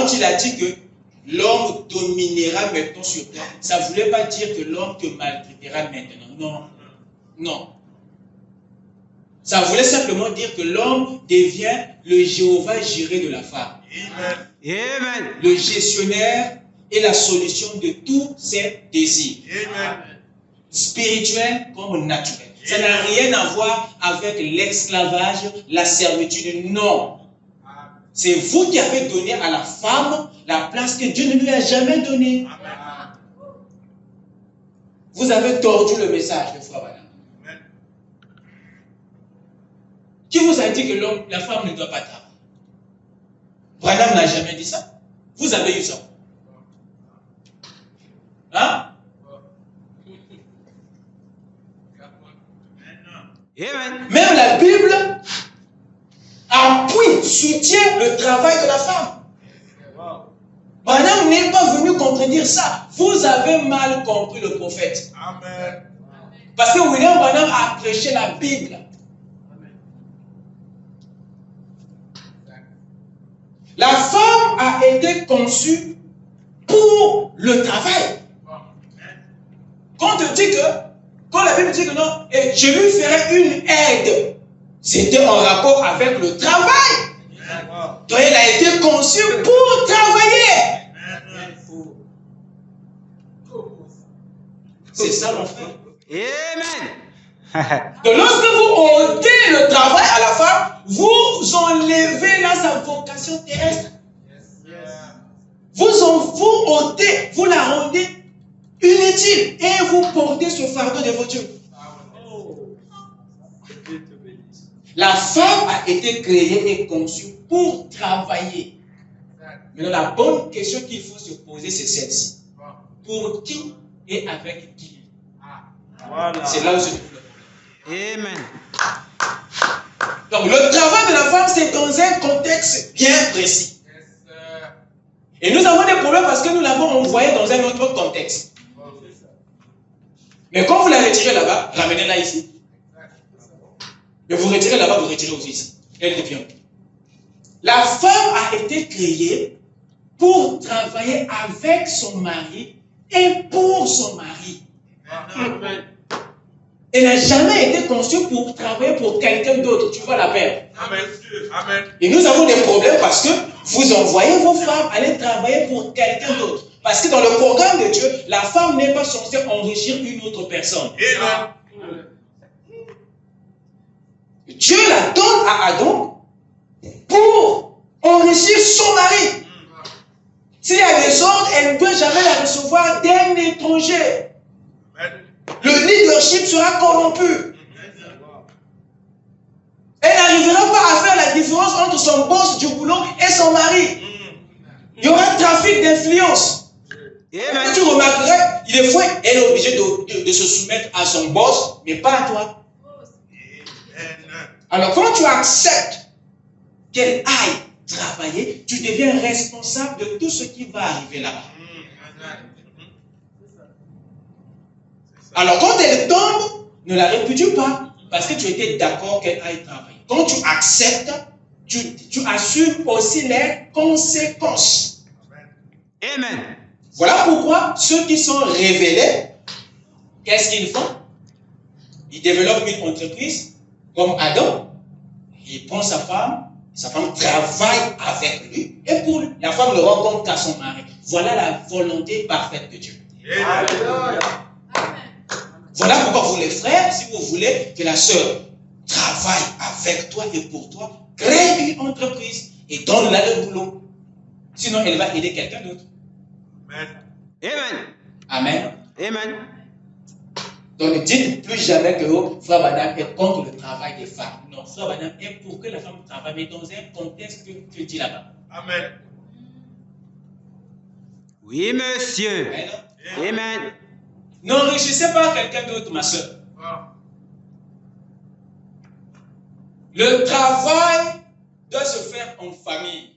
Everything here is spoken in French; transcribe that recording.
quand il a dit que l'homme dominera maintenant sur toi, ça ne voulait pas dire que l'homme te maltraitera maintenant. Non. Non. Ça voulait simplement dire que l'homme devient le Jéhovah Jireh de la femme. Amen. Le gestionnaire et la solution de tous ses désirs. Amen. Spirituels comme naturels. Ça n'a rien à voir avec l'esclavage, la servitude. Non. C'est vous qui avez donné à la femme la place que Dieu ne lui a jamais donnée. Vous avez tordu le message de Frère Branham. Qui vous a dit que la femme ne doit pas travailler? Branham n'a jamais dit ça. Vous avez eu ça. Hein? Amen. Même la Bible appuie, soutient le travail de la femme. Branham n'est pas venu contredire ça. Vous avez mal compris le prophète. Amen. Parce que William Branham a prêché la Bible. La femme a été conçue pour le travail. Quand on te dit que, quand la Bible dit que non, et je lui ferai une aide, c'était en rapport avec le travail. Donc elle a été conçue pour travailler. C'est ça mon frère. Amen. Donc lorsque vous ôtez le travail à la femme, vous enlevez là sa vocation terrestre. Vous ôtez, vous la rendez inutile et vous portez ce fardeau de votre Dieu. La femme a été créée et conçue pour travailler. Mais la bonne question qu'il faut se poser, c'est celle-ci. Pour qui et avec qui? C'est là où se trouve le problème. Amen. Donc le travail de la femme, c'est dans un contexte bien précis. Et nous avons des problèmes parce que nous l'avons envoyé dans un autre contexte. Mais quand vous la retirez là-bas, ramenez-la ici. Mais vous retirez là-bas, vous retirez aussi ici. Elle devient. La femme a été créée pour travailler avec son mari et pour son mari. Elle n'a jamais été conçue pour travailler pour quelqu'un d'autre. Tu vois la paix. Amen. Et nous avons des problèmes parce que vous envoyez vos femmes aller travailler pour quelqu'un d'autre. Parce que dans le programme de Dieu, la femme n'est pas censée enrichir une autre personne. Amen. Dieu la donne à Adam pour enrichir son mari. S'il y a des ordres, elle ne peut jamais la recevoir d'un étranger. Le leadership sera corrompu. Elle n'arrivera pas à faire la différence entre son boss du boulot et son mari. Il y aura un trafic d'influence. Tu remarquerais, il est fois, elle est obligée de se soumettre à son boss, mais pas à toi. Alors quand tu acceptes qu'elle aille travailler, tu deviens responsable de tout ce qui va arriver là-bas. Alors quand elle tombe, ne la répudie pas, parce que tu étais d'accord qu'elle aille travailler. Quand tu acceptes, tu assumes aussi les conséquences. Amen. Voilà pourquoi ceux qui sont révélés, qu'est-ce qu'ils font? Ils développent une entreprise comme Adam. Il prend sa femme travaille avec lui, et pour lui, la femme ne rend compte qu'à son mari. Voilà la volonté parfaite de Dieu. Amen. Voilà pourquoi vous les frères, si vous voulez que la sœur travaille avec toi et pour toi, crée une entreprise et donne-la le boulot. Sinon, elle va aider quelqu'un d'autre. Amen. Amen. Amen. Donc ne dites plus jamais que Frère Branham est contre le travail des femmes. Non, Frère Branham est pour que la femme travaille, mais dans un contexte que tu dis là-bas. Amen. Oui, monsieur. Amen. Amen. N'enrichissez pas quelqu'un d'autre, ma soeur. Le travail doit se faire en famille.